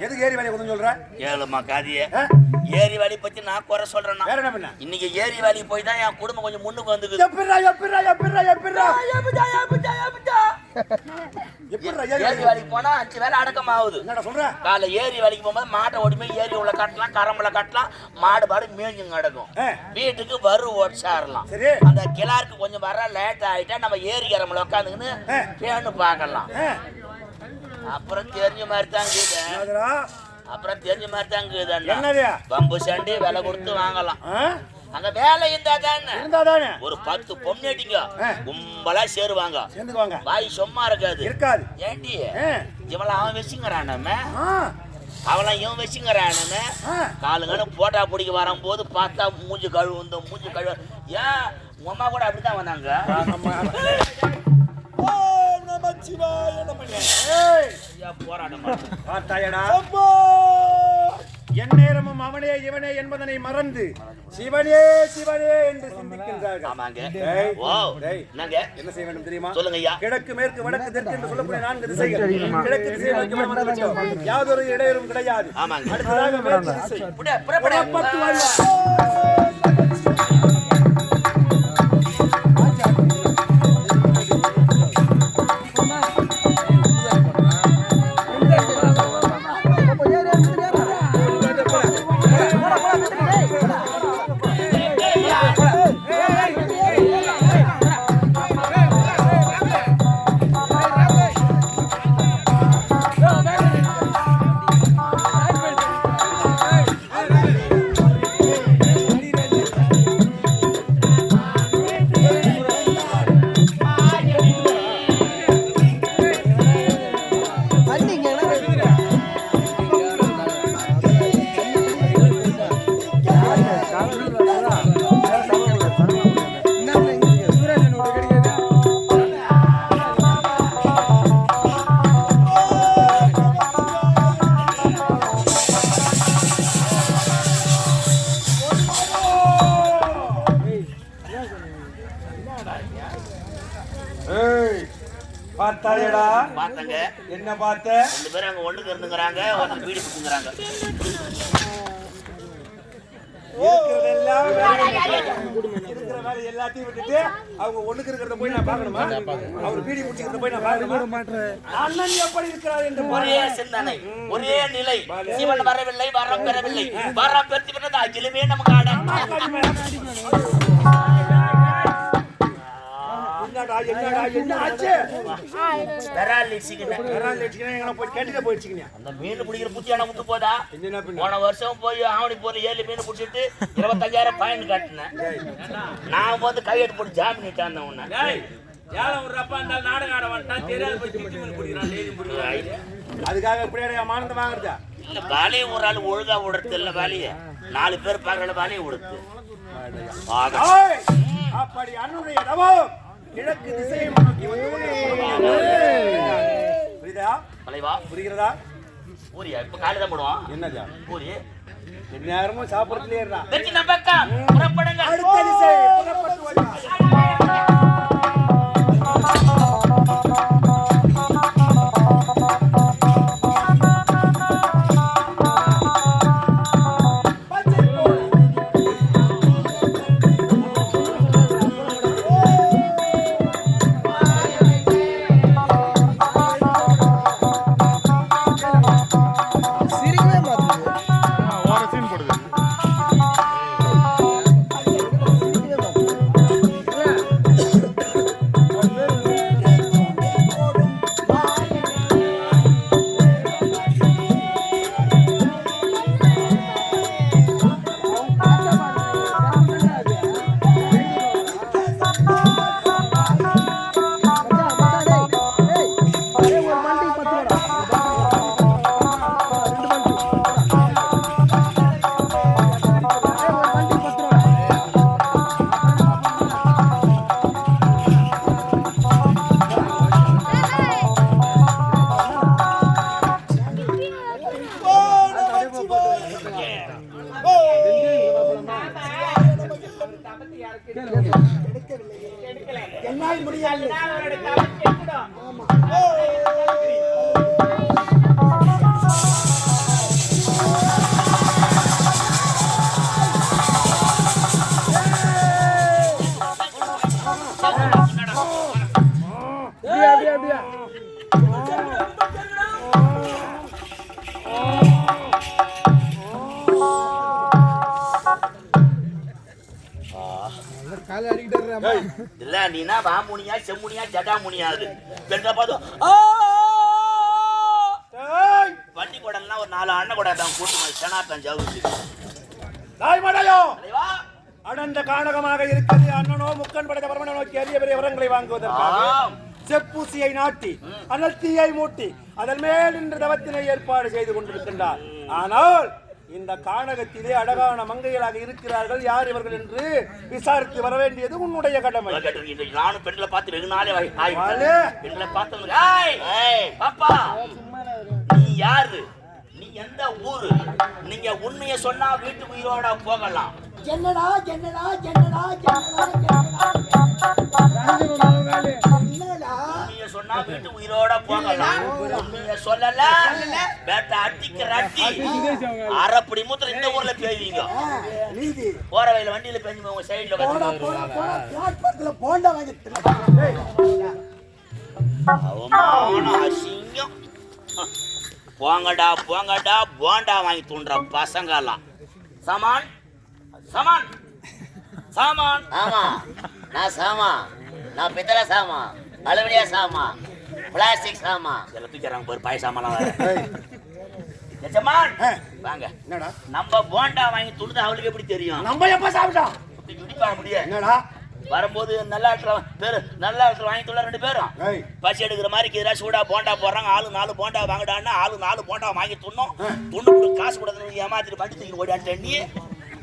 எதுக்கு ஏரி வேலையை சொல்ற? ஏழுமா காதியே, ஏரி வேலை பத்தி நான் குறை சொல்றேன்னா வேற என்ன பண்ண? இன்னைக்கு ஏரி வேலைக்கு போய் தான் என் குடும்பம் கொஞ்சம் முன்னுக்கு வந்துக்குது. ஏரி வேலைக்கு போனா 5 வேலை அடக்கம் ஆகுது. என்னடா சொல்ற? காலை ஏரி வேலைக்கு போகும்போது மாட்டை ஓடிமே ஏரி உள்ள கட்டலாம், கரம்புல கட்டலாம், மாடு பாடு மேய்ஞ்சு கிடக்கும். வீட்டுக்கு வரு ஓடிச்சாரலாம். அந்த கிளாருக்கு கொஞ்சம் வர லேட் ஆயிட்டா நம்ம ஏரி கரம்புல உட்காந்துக்கின்னு பேன்னு பார்க்கலாம். அப்புறம் தெரிஞ்ச மாதிரி தாங்க பம்பு சண்டி விலை கொடுத்து வாங்கலாம். அங்க வேலை இருந்தாதானே ஒரு 10 பொம்னேட்டிங்க கும்பலா சேருவாங்க. வாய் சும்மா இருக்காது. ஏண்டி இவள அவன் வச்சுங்கிறானமே, அவளாம் இவன் வச்சுங்கிறானமே, காலுங்கன்னு போட்டா பிடிக்க வரும்போது பார்த்தா மூஞ்சி கழுவு. ஏன் உங்க அம்மா கூட அப்படித்தான் வந்தாங்க. என் நேரமும் அவனே இவனே என்பதனை மறந்து சிவனே சிவனே என்று சிந்திக்கின்றார்கள். என்ன செய்ய வேண்டும் தெரியுமா? சொல்லுங்க. கிழக்கு மேற்கு வடக்கு தெற்கு என்று சொல்லக்கூடிய 4 திசைகள். கிழக்கு திசையை நோக்கி மனம் யாதொரு இடையூறும் கிடையாது. அடுத்ததாக மேற்கு திசை. என்ன பார்த்த? 2 பேரும் அங்க ஒண்ணுக்கு இருந்துங்கறாங்க, ஒருத்தர் பீடி குடிங்கறாங்க. இருக்கிற வேலை எல்லாத்தையும் விட்டுட்டு அவங்க ஒண்ணுக்கு இருக்கிறத போய் நான் பார்க்கணுமா? அவர் பீடி குடிக்கிறத போய் நான் பார்க்கணுமா? அண்ணன் எப்படி இருக்கிறார் என்று ஒரே சிந்தனை, ஒரே நிலை. சிவன் வரவில்லை, வரம் பெறவில்லை. வரம் பெற்று விட்டது அகிலமே நமக்கு ஆடம். அந்த மீன் பிடிக்கிற புத்தியான விட்டு போதா? போன வருஷம் போய் ஆவணி போல 7 மீன் பிடிச்சிட்டு 25,000 ஃபைன் கட்டினேன். நான் வந்து கையெட்டு போட்டு ஜாமீன் இட்டான். அதுக்காக மானத்தை வாங்குறதா? இல்ல, வேலையை ஒரு ஆள் ஒழுங்கா விடுறது இல்ல. வேலையை 4 பேர் பார்க்கற வேலையை விடுறது. அப்படி அன்னுடைய தவம் கிழக்கு திசையை நோக்கி புரிகிறதா? பூரியா இப்ப காலையில போடுவோம். என்னதா பூரி நேரமும் சாப்பிடறதுலயே இருந்தா புறப்படுங்க. அடுத்த திசை புறப்பட்டு வருவா. என்னால் முடியாது. இல்ல நீனா வாமுனியா செம்முனியா ஜடாமுனியாது பெண்களை பார்த்து வண்டி கூடலாம் ஒரு 4 அண்ணன் கூட தான் கூட்டு செனாத்தான் ஜவுச்சு தாய்மடையோ அடர்ந்த கானகமாக இருக்கிறது. அண்ணனோ முக்கன் படைத்த பரமனை நோக்கி அரிய பெரிய வரங்களை வாங்குவதற்காக செப்பூசியை நாட்டி அனல் தீயை மூட்டி அதன் மேல் நின்று தவத்தினை ஏற்பாடு செய்து கொண்டிருக்கின்றார். ஆனால் இந்த கானகத்திலே அழகான மங்கைகளாக இருக்கிறார்கள். யார் இவர்கள் என்று விசாரித்து வர வேண்டியது உன்னுடைய கடமை. நானும் பெண்களை பார்த்து வெகு நாளே பெண்களை பார்த்து பாப்பா நீ யாரு, நீ எந்த ஊரு, நீங்க உண்மையை சொன்னா வீட்டு உயிரோட போகலாம். என்னடா என்னடா என்னடா உண்மையை சொன்னா வீட்டு உயிரோட போகலாம். உண்மையை சொல்லல பேட்ட அட்டிக்கிற அட்டி அரைப்படி மூத்திர இந்த ஊர்ல பேய்வீங்க. போற வயல வண்டியில பேஞ்சு உங்க சைடுல போண்டா வாங்கி அவமான அசிங்கம். போங்கடா போங்கடா போண்டா வாங்கி தூண்டுற பசங்க எல்லாம். சாமான் சாமான் சாமான். ஆமா நான் சாமா, நான் பித்தளை சாமா, அலுமினிய சாமா, பிளாஸ்டிக் சாமா எல்லாம் தூக்கிறாங்க பாரு. பாய சாமான் வாங்க. என்னடா நம்ம போண்டா வாங்கி துணுது அவளுக்கு எப்படி தெரியும்? நம்ம எப்ப சாப்பிட்டோம் இடிப்பாக முடியாது. என்னடா வரும்போது நல்ல ஆட்கள் வாங்கி துள்ள 2 பேரும் பசி எடுக்கிற மாதிரி கீழே சூடா போண்டா போடுறாங்க. ஆளு 4 போண்டா வாங்கிட்டான்னு ஆளு 4 போண்டா வாங்கி துண்ணோம். துண்ணு காசு கொடுத்து ஏமாத்திட்டு வண்டி தூக்கி ஓடியான்னு நீ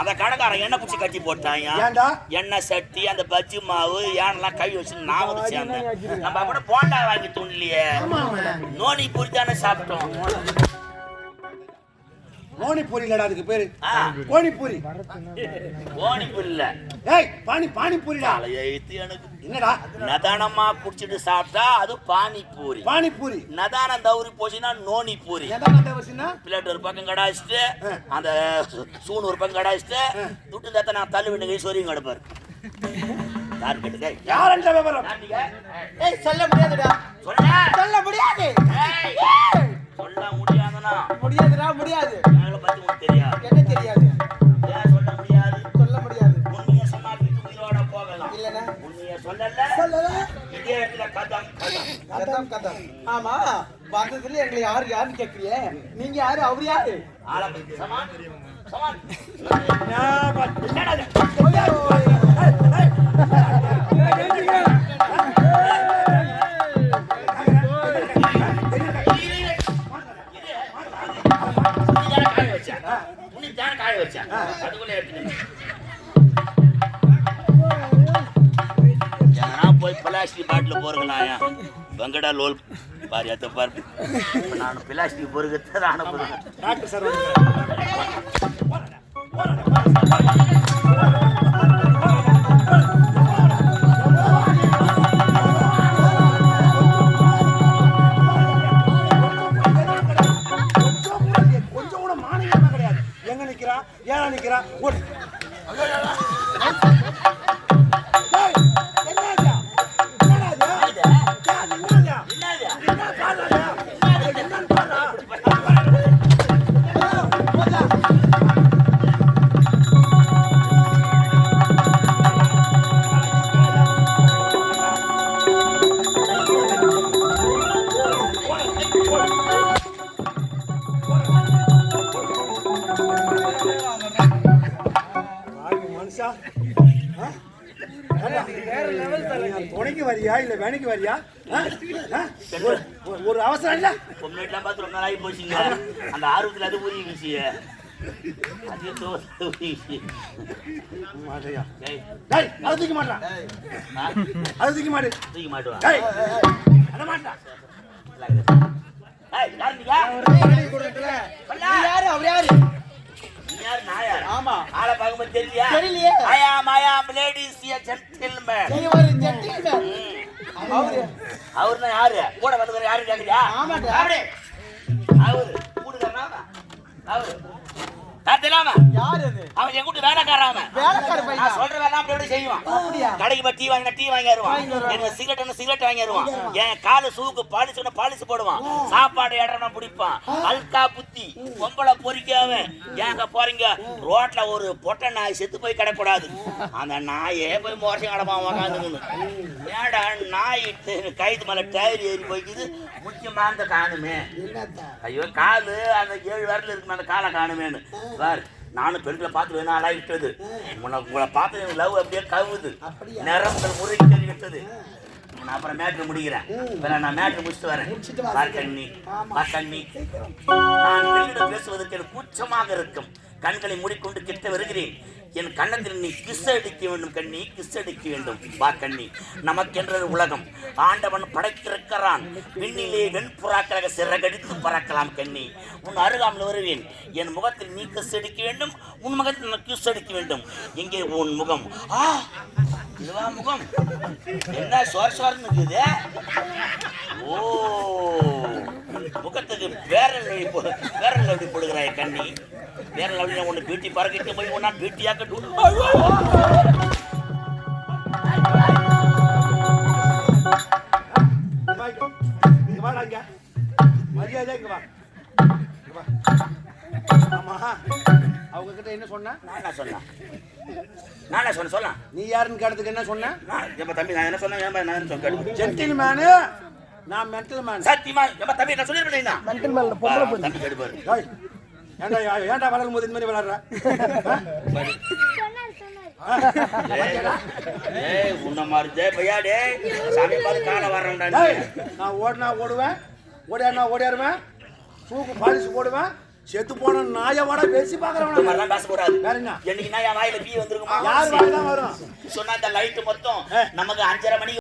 அந்த கடைக்காரன் எண்ணெய் பிடிச்சி கட்டி போட்டாங்க. எண்ணெய் சட்டி அந்த பஜ்ஜி மாவு ஏனெல்லாம் கை வச்சு நான் வந்து சேர்ந்தேன். நம்ம அப்படி போண்டா வாங்கி துண்ணலையே, நோனி பூரி தானே சாப்பிட்டோம். மோனிபூரி இல்லடா அதுக்கு பேரு, கோணிபூரி. கோணிபூரி இல்ல, ஏய் பானிபூரிடா. எனக்கு என்னடா நதானமா குடிச்சிட்டு சாப்பிட்டா அது பானிபூரி. பானிபூரி நதானம் தவறி போச்சுன்னா நோனி பூரி. பிளேட் ஒரு பக்கம் கடாச்சிட்டு அந்த சூன் ஒரு பக்கம் கடாச்சிட்டு துட்டு தத்த நான் தள்ளு விட்டு சொரியும் கிடப்பாரு. யாரு கேட்டுக்க யார் என்ற விவரம் சொல்ல முடியாதுடா. சொல்ல முடியாது. சொல்ல முடியாதுன்னா முடியாதுடா முடியாது. எங்களை பத்தி உனக்கு தெரியாது. என்ன தெரியாது? ஏன் சொல்ல முடியாது? சொல்ல முடியாது. உண்மையை சொன்னா வீட்டு உயிரோட போகலாம். இல்லனா உண்மையை சொல்லல சொல்லல இதே இடத்துல கதம் கதம் கதம். ஆமா வந்ததுல எங்களை யாருன்னு கேக்குறியே, நீங்க யாரு அவர் யாரு? ஆளை பத்தி சமான் சமான் போய் பிளாஸ்டிக் பாட்டில் போறீங்களா? வெங்கடா லோல் பாரு எத்த பாரு. நான் பிளாஸ்டிக் பொறுக்க அனுப்புறேன். டாக்டர் சார் கொஞ்சம் கூட மாநிலமா கிடையாது. எங்க நிக்கிறா ஏன் நிக்கிறா ஓடு. துணைக்கு வரியா இல்ல வேலைக்கு வரியா? ஒரு அவசரம் இல்ல. பொம்மைலாம் பார்த்து ரொம்ப நாளாகி போச்சுங்க. அந்த ஆர்வத்தில் அது ஊறிச்சு. அது அது தூக்கி மாட்டான். அது தூக்கி மாடு தூக்கி மாட்டுவான். மாட்டான். யாரு அவர் யாரு? ஆமா ஆளை பார்க்கும்போது தெரியலையா? தெரியலையே. I am ladies a gentleman. ஒரு ஜென்டில்மேன். அவர்னா யாரு? கூட வந்து யாரு கேக்குறியா? ஆமாடா. அவரு கூடுதறனா? அவரு. தெரியலாமா? யாரு? அது? அவன் என் கூட்டு வேலைக்காரன் அவன். வேலைக்கார பையனா? நான் சொல்ற வேலை அப்படி அப்படி செய்வான். அப்படியா? கடைக்கு போய் டீ வாங்கினா டீ வாங்கி வருவான். என்ன சிகரெட் வாங்கி வருவான். என் காலு சூக்கு பாலிஷ் போடுவான். சாப்பாடு இடம்னா பிடிப்பான். அல்கா புத்தி பொம்பளை பொறிக்காம ஏங்க போறீங்க ரோட்ல ஒரு பொட்டை நாய் செத்து போய் கிடக்கூடாது. அந்த நாயே போய் மோசம் கிடப்பான் உக்காந்துக்கணும். ஏடா நாய் கைது மேல டயர் ஏறி போய்க்குது முக்கியமா அந்த காணுமே. ஐயோ காலு அந்த 7 விரல் இருக்குமே அந்த காலை காணுமேன்னு சார். நானும் பெண்களை பார்த்து வேணா அழகி விட்டது. உங்களை பார்த்து எனக்கு லவ் அப்படியே கவுது. நிறங்கள் முறைக்கு விட்டது. நான் அப்புறம் மேட்ரு முடிக்கிறேன். நான் மேட்ரு முடிச்சுட்டு வரேன். பார்க்கண்ணி நான் பெண்ணிடம் பேசுவதற்கு எனக்கு கூச்சமாக இருக்கும். கண்களை மூடிக்கொண்டு கிட்ட வருகிறேன். என் கண்ணத்தில் நீ கிஸ் அடிக்க வேண்டும் கண்ணி, கிஸ் அடிக்க வேண்டும். வா கண்ணி, நமக்கென்றது உலகம். ஆண்டவன் படைத்திருக்கிறான். விண்ணிலே வெண்புறாக்களாக சிறகடித்து பறக்கலாம் கண்ணி. உன் அருகாமல் வருவேன். என் முகத்தில் நீ கிஸ் அடிக்க வேண்டும், உன் முகத்தில் நான் கிஸ் அடிக்க வேண்டும். எங்கே உன் முகம்? இதுவா முகம்? என்ன சோர்ன்னு இருக்குது? ஓ, முகத்துக்கு வேற லவ்டி போடுகிறாய் கண்ணி. வேற லவ்டி ஒன்று பியூட்டி பார்க்கிட்டு போய் ஒன்னா பியூட்டியாக்கட்டும். அவங்க கிட்ட என்ன சொன்ன? நானே சொன்ன நீ யாருன்னு கேட்டதுக்கு என்ன சொன்ன? தம்பி நான் என்ன சொன்னேன்? ஜென்டில்மேனு, நான் மென்டல் மேன். சத்தியமா தம்பி நான் சொல்லிருக்கேன். மென்டல் மேன் பொம்பளை பொண்ணு. தம்பி கேடுபாரு. ஏன்டா வளரும் போது இந்த மாதிரி வளர்ற? உன்ன மாதிரி பையாடே சாமி பார்த்து காலை வர்றேன்டா. நான் ஓடினா ஓடுவேன், ஓடியாருவேன், சூக்கு பாலிஷ் போடுவேன். செத்து போன நாயை வட பேசி பாக்குறவன் பேசக்கூடாது. வேற என்ன? என்னைக்கு நான் என் வாயில பீ வந்திருக்குமா? யார் வாயில வரும்? சொன்னா இந்த லைட் மொத்தம் நமக்கு 5:30 மணிக்கு